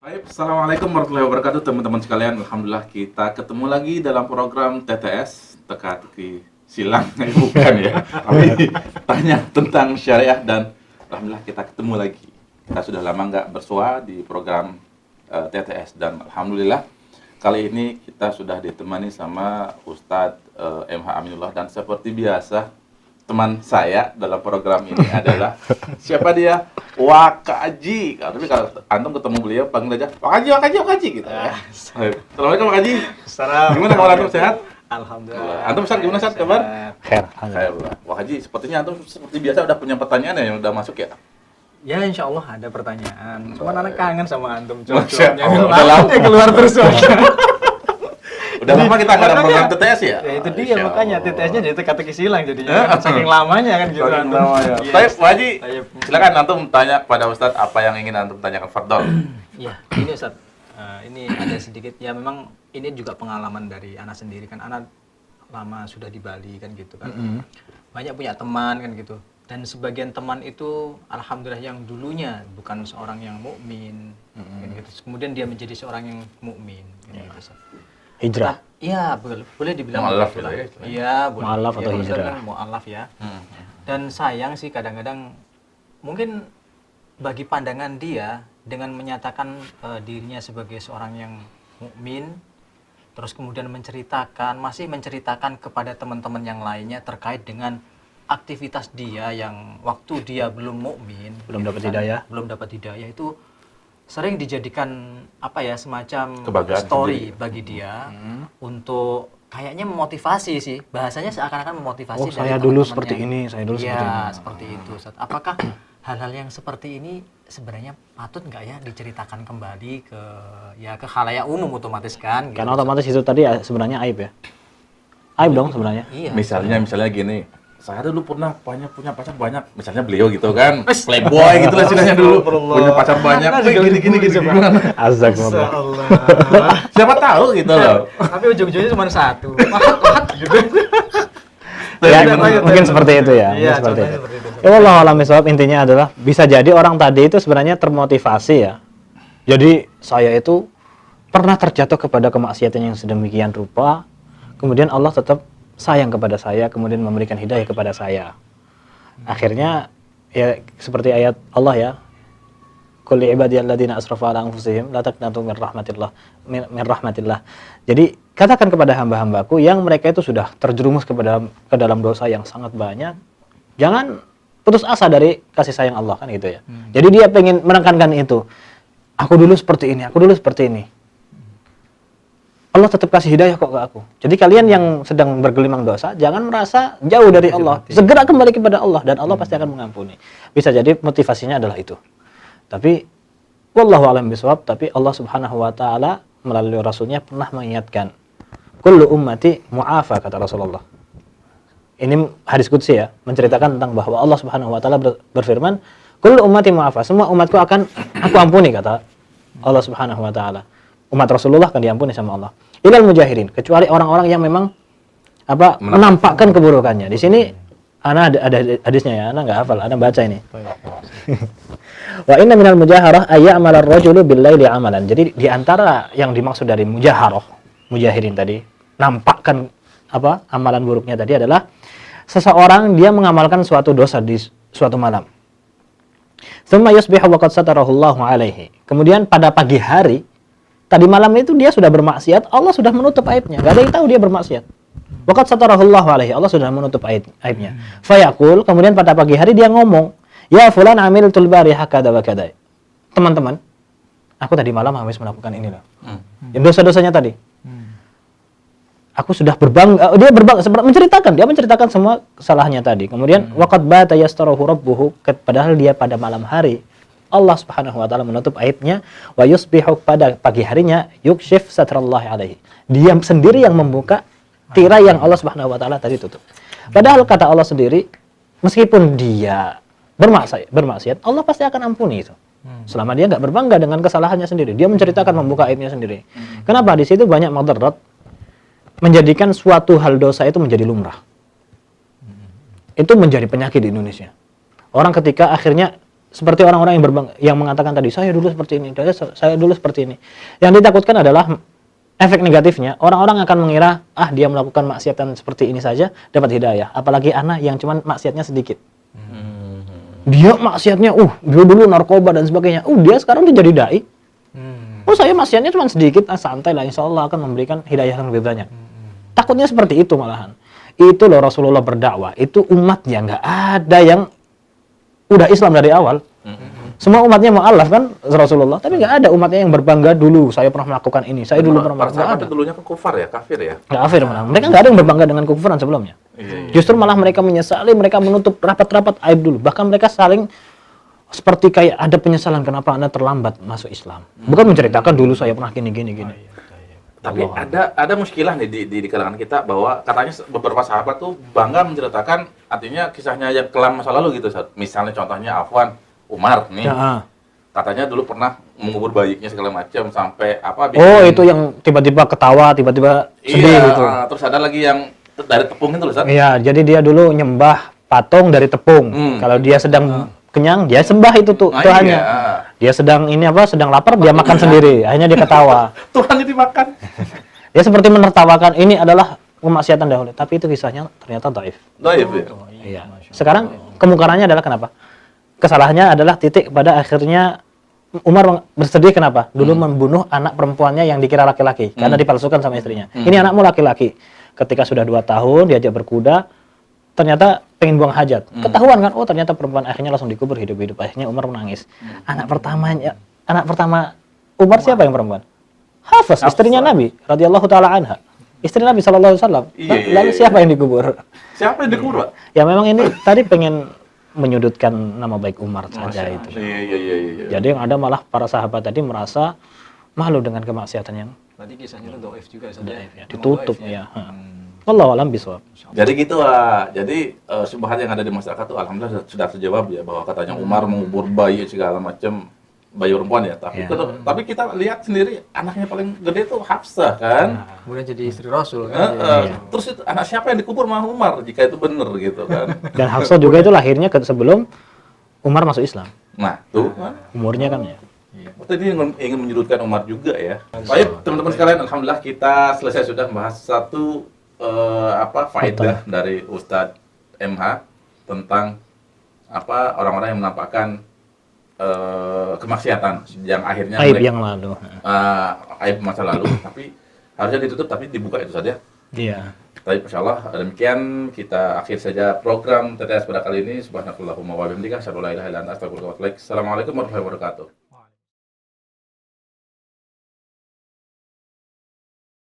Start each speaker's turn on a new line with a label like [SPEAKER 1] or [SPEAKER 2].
[SPEAKER 1] Baik, Assalamualaikum warahmatullahi wabarakatuh teman-teman sekalian. Alhamdulillah kita ketemu lagi dalam program TTS Teka-teki Silang. Bukan ya, tapi tanya tentang syariah dan Alhamdulillah kita ketemu lagi. Kita sudah lama nggak bersua di program TTS dan Alhamdulillah kali ini kita sudah ditemani sama Ustadz MH Aminullah dan seperti biasa teman saya dalam program ini adalah siapa dia? Wakaji. Tapi kalau antum ketemu beliau panggil aja Wakaji gitu ya. Assalamualaikum Wakaji.
[SPEAKER 2] Assalamualaikum.
[SPEAKER 1] Gimana kabar antum, sehat?
[SPEAKER 2] Alhamdulillah.
[SPEAKER 1] Antum Ustaz gimana Ustaz kabar?
[SPEAKER 3] Khair.
[SPEAKER 1] Alhamdulillah. Wakaji, sepertinya antum seperti biasa udah punya pertanyaan yang udah masuk ya?
[SPEAKER 2] Ya insya Allah ada pertanyaan. Cuman anak kangen sama antum.
[SPEAKER 1] Masya
[SPEAKER 2] Cocoknya
[SPEAKER 1] Allah, udah lama.
[SPEAKER 2] keluar terus.
[SPEAKER 1] Udah lama kita nggak ada program TTS ya?
[SPEAKER 2] Ya itu dia
[SPEAKER 1] Masya
[SPEAKER 2] makanya
[SPEAKER 1] Allah.
[SPEAKER 2] TTS-nya jadi teka-teki silang jadinya. Saking lamanya kan gitu.
[SPEAKER 1] Saking
[SPEAKER 2] antum.
[SPEAKER 1] lamanya.
[SPEAKER 2] Iya.
[SPEAKER 1] Baik, Pak Haji,
[SPEAKER 2] Saya-
[SPEAKER 1] silakan antum tanya kepada Ustadz apa yang ingin antum tanyakan. Fardol.
[SPEAKER 2] Iya, ini Ustaz. Ini ada sedikit ya memang ini juga pengalaman dari anak sendiri kan. Anak lama sudah di Bali kan gitu kan. Banyak punya teman kan gitu. Dan sebagian teman itu alhamdulillah yang dulunya bukan seorang yang mukmin kan gitu. Kemudian dia menjadi seorang yang mukmin kan gitu, Ustaz.
[SPEAKER 3] Hijrah.
[SPEAKER 2] Iya, boleh dibilang
[SPEAKER 1] Mu'allaf
[SPEAKER 2] begitu
[SPEAKER 1] gitu
[SPEAKER 2] lah.
[SPEAKER 1] ya.
[SPEAKER 2] Iya, boleh.
[SPEAKER 3] Mu'allaf atau
[SPEAKER 2] Ustaz
[SPEAKER 3] hijrah.
[SPEAKER 2] kan mu'allaf ya. Dan sayang sih kadang-kadang mungkin bagi pandangan dia dengan menyatakan dirinya sebagai seorang yang mukmin, terus kemudian masih menceritakan kepada teman-teman yang lainnya terkait dengan aktivitas dia yang waktu dia belum mukmin,
[SPEAKER 3] Belum dapat
[SPEAKER 2] kan,
[SPEAKER 3] hidayah.
[SPEAKER 2] belum dapat hidayah itu sering dijadikan apa ya semacam
[SPEAKER 1] Kebanggaan
[SPEAKER 2] story
[SPEAKER 1] sendiri.
[SPEAKER 2] bagi dia untuk kayaknya memotivasi sih, bahasanya seakan-akan memotivasi
[SPEAKER 3] Oh,
[SPEAKER 2] dari
[SPEAKER 3] saya dulu
[SPEAKER 2] teman-temannya.
[SPEAKER 3] seperti ini, saya dulu
[SPEAKER 2] Iya,
[SPEAKER 3] seperti ini.
[SPEAKER 2] seperti itu, Ustaz. Apakah hal-hal yang seperti ini sebenarnya patut nggak ya diceritakan kembali ke khalayak umum otomatis kan? Gitu,
[SPEAKER 3] Karena
[SPEAKER 2] Ustaz.
[SPEAKER 3] otomatis itu tadi ya sebenarnya aib ya. Aib dong sebenarnya.
[SPEAKER 2] Iya.
[SPEAKER 1] Misalnya gini, saya dulu pernah punya pacar banyak, misalnya beliau gitu kan, playboy gitu lah istilahnya dulu, punya pacar banyak, gini gimana?
[SPEAKER 3] Azzakumullah.
[SPEAKER 2] Allah.
[SPEAKER 1] Siapa tahu gitu loh.
[SPEAKER 2] Tapi ujung-ujungnya cuma satu. gitu.
[SPEAKER 3] Ya,
[SPEAKER 2] Lanjut,
[SPEAKER 3] mungkin
[SPEAKER 2] lanjut.
[SPEAKER 3] seperti itu ya.
[SPEAKER 2] Iya,
[SPEAKER 3] mungkin seperti
[SPEAKER 2] contohnya
[SPEAKER 3] itu.
[SPEAKER 2] seperti itu.
[SPEAKER 3] Ya Allah alam bisawab, intinya adalah bisa jadi orang tadi itu sebenarnya termotivasi ya. Jadi saya itu pernah terjatuh kepada kemaksiatan yang sedemikian rupa, kemudian Allah tetap sayang kepada saya, kemudian memberikan hidayah kepada saya. Akhirnya ya seperti ayat Allah ya, qul li ibadiyalladzina asrafu ala anfusihim la taqnatu min rahmatillah min rahmatillah. Jadi katakan kepada hamba-hambaku yang mereka itu sudah terjerumus ke dalam dosa yang sangat banyak, jangan putus asa dari kasih sayang Allah kan gitu ya. Jadi dia pengen menekankan itu. Aku dulu seperti ini, aku dulu seperti ini. Allah tetap kasih hidayah kok ke aku. Jadi kalian yang sedang bergelimang dosa, jangan merasa jauh dari Allah. Segera kembali kepada Allah dan Allah pasti akan mengampuni. Bisa jadi motivasinya adalah itu. Tapi wallahu a'lam bishawab, tapi Allah Subhanahu wa taala melalui rasulnya pernah mengingatkan, kullu ummati mu'afa, kata Rasulullah. Ini hadis qudsi ya, menceritakan tentang bahwa Allah Subhanahu wa taala berfirman, kullu ummati mu'afa, semua umatku akan aku ampuni, kata Allah Subhanahu wa taala. Umat Rasulullah akan diampuni sama Allah. Ilal mujahirin, kecuali orang-orang yang memang menampakkan keburukannya. Di sini ana ada hadisnya ya, ana enggak hafal, ana baca ini. Wa inna minal mujaharah ayya'mala ar-rajulu bil-laili amalan. Jadi di antara yang dimaksud dari mujaharah, mujahirin tadi, nampakkan amalan buruknya tadi adalah seseorang dia mengamalkan suatu dosa di suatu malam. Tsumma yusbihu wa qad satarahu Allahu alaihi. Kemudian pada pagi hari, tadi malam itu dia sudah bermaksiat, Allah sudah menutup aibnya. Gak ada yang tahu dia bermaksiat. Wa qad satarahu Allahu alaihi. Allah sudah menutup aibnya. Fayaqul, kemudian pada pagi hari dia ngomong, ya fulan amiltul bariha kada wa kada. Teman-teman, aku tadi malam habis melakukan ini loh. Yang dosa-dosanya tadi. Aku sudah dia menceritakan semua kesalahannya tadi. Kemudian waqad bata yastarahu rabbuhu, padahal dia pada malam hari Allah Subhanahu wa taala menutup aibnya, wa yusbihu, pada pagi harinya yukshif satrallahi alaihi. Dia sendiri yang membuka tirai yang Allah Subhanahu wa taala tadi tutup. Padahal kata Allah sendiri, meskipun dia bermaksiat, Allah pasti akan ampuni itu. Selama dia nggak berbangga dengan kesalahannya sendiri, dia menceritakan membuka aibnya sendiri. Kenapa? Di situ banyak madarat, menjadikan suatu hal dosa itu menjadi lumrah. Itu menjadi penyakit di Indonesia. Orang ketika akhirnya seperti orang-orang yang mengatakan tadi, saya dulu seperti ini, saya dulu seperti ini. Yang ditakutkan adalah efek negatifnya, orang-orang akan mengira, dia melakukan maksiatan seperti ini saja dapat hidayah. Apalagi anak yang cuman maksiatnya sedikit. Dia maksiatnya, dia dulu narkoba dan sebagainya. Dia sekarang tuh jadi dai. Saya maksiatnya cuma sedikit, santai lah, insya Allah akan memberikan hidayah yang lebih banyak. Takutnya seperti itu malahan. Itu loh Rasulullah berdakwah, itu umatnya nggak ada yang udah Islam dari awal. Semua umatnya mu'alaf kan Rasulullah, tapi nggak ada umatnya yang berbangga dulu, saya pernah melakukan ini, saya dulu pernah
[SPEAKER 1] para
[SPEAKER 3] melakukan.
[SPEAKER 1] sahabat dulunya kan kufar ya, kafir ya.
[SPEAKER 3] Kafir malah. Mereka nggak ada yang berbangga dengan kekufuran sebelumnya. Justru malah mereka menyesali, mereka menutup rapat-rapat aib dulu. Bahkan mereka saling seperti kayak ada penyesalan kenapa Anda terlambat masuk Islam. Bukan menceritakan dulu saya pernah gini.
[SPEAKER 1] Tapi ada muskilah nih di kalangan kita bahwa katanya beberapa sahabat tuh bangga menceritakan artinya kisahnya yang kelam masa lalu gitu. Misalnya contohnya Afwan, Umar nih.
[SPEAKER 3] Ya.
[SPEAKER 1] Katanya dulu pernah mengubur bayinya segala macam sampai
[SPEAKER 3] itu yang tiba-tiba ketawa, tiba-tiba sedih gitu.
[SPEAKER 1] Terus ada lagi yang dari tepung itu loh, Ustaz.
[SPEAKER 3] Iya, jadi dia dulu nyembah patung dari tepung. Kalau dia sedang kenyang, dia sembah itu Tuhannya. Dia sedang sedang lapar, dia makan sendiri. Akhirnya dia ketawa.
[SPEAKER 1] Tuhan itu dimakan.
[SPEAKER 3] Dia seperti menertawakan ini adalah kemaksiatan dahulu, tapi itu kisahnya ternyata dhaif.
[SPEAKER 1] Dhaif ya.
[SPEAKER 3] Iya. Sekarang kemungkarannya adalah kenapa? Kesalahannya adalah titik pada akhirnya Umar bersedih kenapa? Dulu membunuh anak perempuannya yang dikira laki-laki karena dipalsukan sama istrinya. Ini anakmu laki-laki. Ketika sudah 2 tahun diajak berkuda, ternyata pengen buang hajat. Ketahuan kan, ternyata perempuan, akhirnya langsung dikubur hidup-hidup. Akhirnya Umar menangis. Anak pertama Umar siapa yang perempuan? Hafsah, istrinya Nabi radhiyallahu taala anha. Istri Nabi sallallahu alaihi wasallam. Lalu siapa yang dikubur?
[SPEAKER 1] Siapa yang dikubur, Pak?
[SPEAKER 3] Ya memang ini tadi pengen menyudutkan nama baik Umar saja itu.
[SPEAKER 1] Iya.
[SPEAKER 3] Jadi yang ada malah para sahabat tadi merasa malu dengan kemaksiatan yang
[SPEAKER 2] Berarti kisahnya itu dhaif juga saja.
[SPEAKER 3] ditutup ya. Wallahu a'lam bishawab.
[SPEAKER 1] Jadi gitu jadi subhat yang ada di masyarakat tuh alhamdulillah sudah terjawab ya bahwa katanya Umar mengubur bayi segala macam, bayi perempuan ya. Tapi kita lihat sendiri anaknya paling gede tuh Hafsah kan.
[SPEAKER 2] Kemudian jadi istri Rasul kan.
[SPEAKER 1] Terus itu, anak siapa yang dikubur mah Umar jika itu benar gitu kan.
[SPEAKER 3] Dan Hafsah juga itu lahirnya sebelum Umar masuk Islam.
[SPEAKER 1] Nah, tuh kan.
[SPEAKER 3] Umurnya kan ya.
[SPEAKER 1] Berarti dia ingin menyudutkan Umar juga ya. Baik, teman-teman sekalian, alhamdulillah kita selesai sudah membahas satu faedah dari Ustadz MH tentang orang-orang yang menampakkan kemaksiatan yang akhirnya
[SPEAKER 3] Aib yang lalu.
[SPEAKER 1] Aib masa lalu, tapi harusnya ditutup tapi dibuka itu saja.
[SPEAKER 3] Iya.
[SPEAKER 1] Tapi insyaallah demikian kita akhir saja program TTS pada kali ini. Subhanakallahumma wa bihamdika asyhadu an la ilaha illa anta astaghfiruka wa atubu ilaik. Assalamualaikum warahmatullahi wabarakatuh.